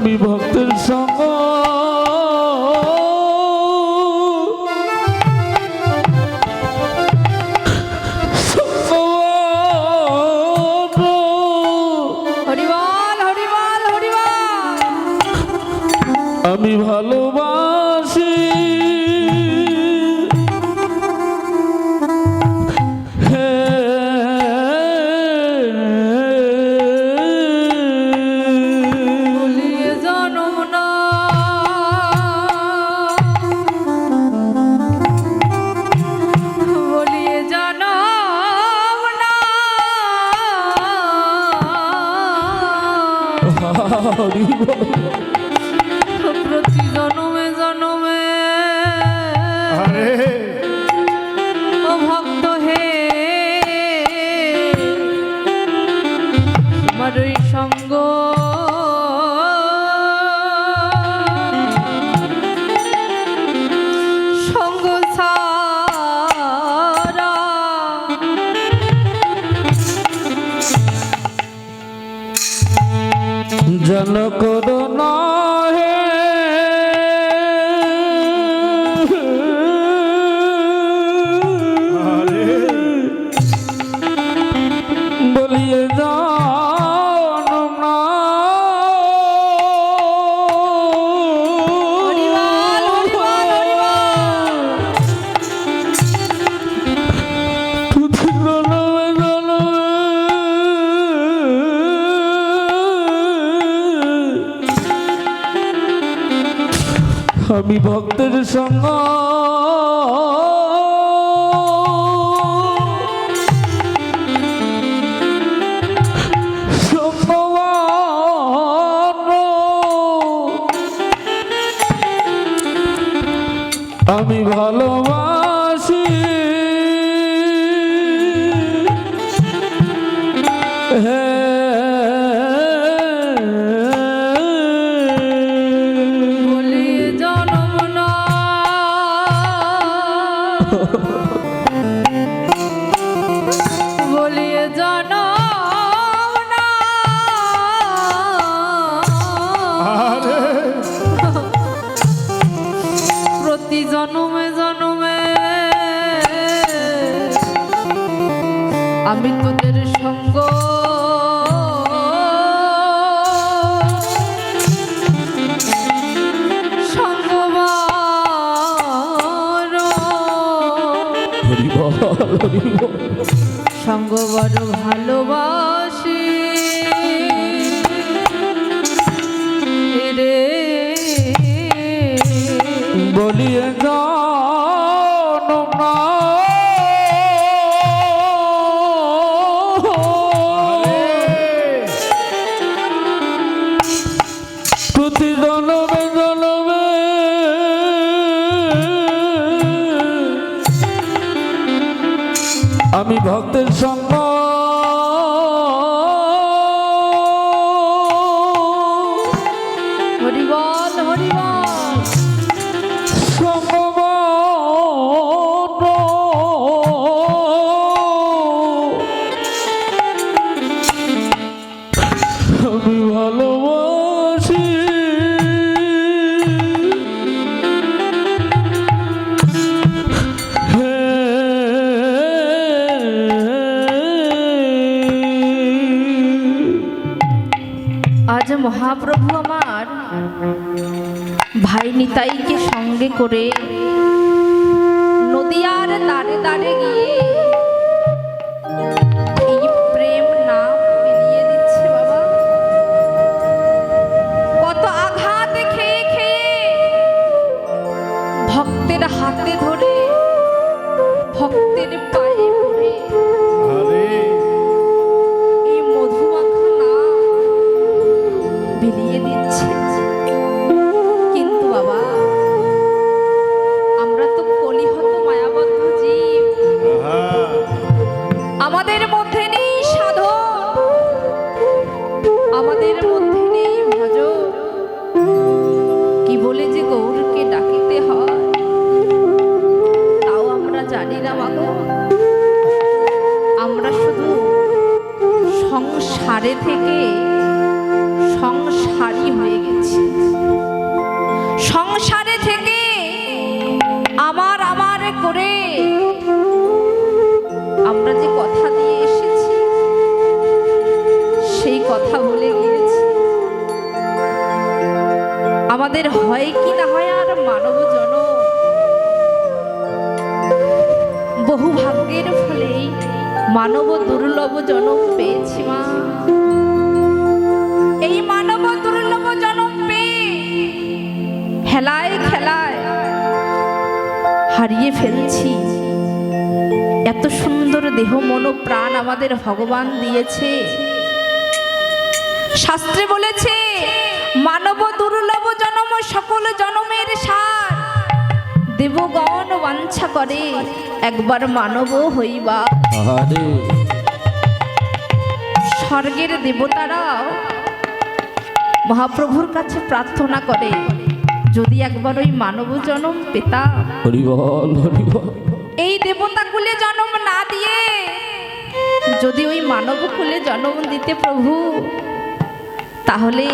আমি ভক্তের সঙ্গ আমি ভালোবাসি প্রতি জনমে জনমে ও ভক্ত হে তোমার ওই সঙ্গ সঙ্গ সারা জন করুণা হে বলিয়ে জানো না আমি ভক্তের সঙ্গ আমি ভালোবাসি বলিয়ে জানো না প্রতি জনমে জনমে আমি তোদের সঙ্গ সঙ্গ বড় ভালোবাসি রে বলিয়ে জানো না প্রতি জনমে জনমে আমি ভক্তের সঙ্গ হরিবল হরিবল আমি ভালোবাসি আজ মহাপ্রভু আমার ভাই নিতাইকে সঙ্গে করে নদিয়ার দাঁড়ে দাঁড়ে গিয়ে এই প্রেম নাম মিলিয়ে দিচ্ছে বাবা। কত আঘাত খেয়ে খেয়ে ভক্তের হাতে ধরে ভক্তের পায়ে পড়ে এই মধুমাখা নাম বিলিয়ে দিচ্ছে। কিন্তু বাবা আমরা তো কলিহত মায়াবদ্ধ জীব, আমাদের মধ্যে নেই সাধন, আমাদের মধ্যে নেই ভজন। কি বলে যে গৌরকে ডাকিতে হয় তাও আমরা জানি না মাগো। আমরা শুধু সংসারে থেকে সংসারী হয়ে গেছি। সংসারে থেকে আমার আমার করে আমরা যে কথা দিয়ে এসেছি সেই কথা বলে গিয়েছি। আমাদের হয় কি না হয় আর মানব জনম, বহু ভাগ্যের ফলে মানব দুর্লভ জনম পেয়েছি মা। এই মানব দুর্লভ জনম পেয়ে খেলায় খেলায় হারিয়ে ফেলছি। এত সুন্দর দেহ মন প্রাণ আমাদের ভগবান দিয়েছে। শাস্ত্রে বলেছে মানব দুর্লভ জনম সকল জনমের সার। দেবগণ বাঞ্ছা করে একবার মানব হইবা। আহারে স্বর্গের দেবতারাও মহাপ্রভুর কাছে প্রার্থনা করে যদি একবার ওই মানব জনম পেতাম। হরি বল হরি বল। এই দেবতা কুলে জন্ম না দিয়ে যদি ওই মানব কুলে জন্ম দিতে প্রভু, তাহলে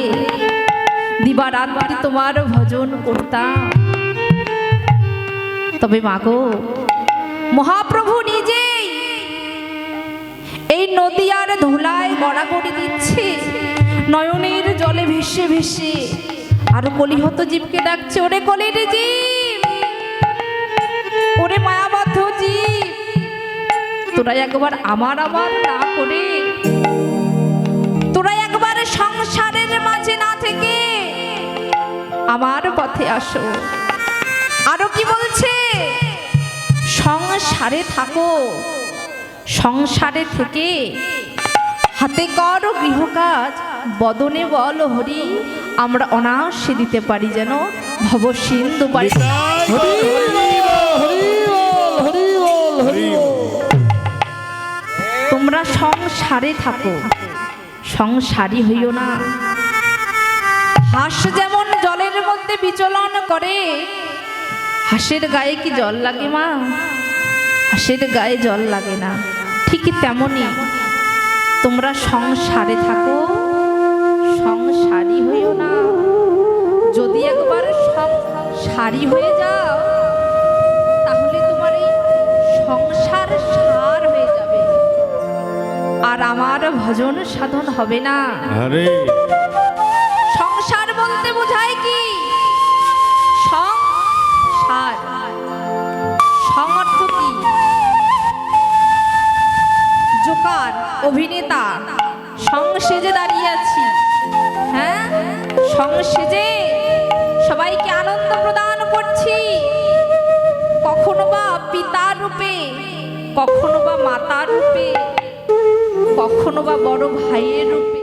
দিবারাত্রি তোমার ভজন করতাম। তবে মাগো, মহাপ্রভু নিজেই এই নদী আর ধুলায় গড়াগড়ি দিচ্ছে, নয়নের জলে ভেসে ভেসে আর কলিহত জীবকে ডাকছে, ওরে কলির জীব, ওরে মায়াবদ্ধ জীব, তোরা একবার আমার আমার না করে, তোরা একবার সংসারের মাঝে না থেকে আমার পথে আসো। আরো কি বলছে? সংসারে থাকো, সংসারে থেকে হাতে কর গৃহকাজ, বদনে বল হরি, আমরা অনায়াসে দিতে পারি যেন ভব সিন্ধু পারি। হরি বল হরি বল হরি বল হরি বল। তোমরা সংসারে থাকো, সংসারী হইও না। হাঁস যেমন জলের মধ্যে বিচলন করে, হাঁসের গায়ে কি জল লাগে মা? হাঁসের গায়ে জল লাগে না। ঠিকই তেমনই তোমরা সংসারে থাকো, সংসারী হইও না। যদি একবার সংসারী হয়ে যাও তাহলে তোমার এই সংসার সার হয়ে যাবে, আর আমার ভজন সাধন হবে না। আরে সংসার বলতে বোঝায় কি? সংসার, সংঅর্থ কি? জোকার, অভিনেতা, সংসেজে দাঁড়িয়ে আছি। হ্যাঁ, সংসেজে সবাইকে আনন্দ প্রদান করছি, কখনো বা পিতার রূপে, কখনো বা মাতার রূপে, কখনো বা বড় ভাইয়ের রূপে।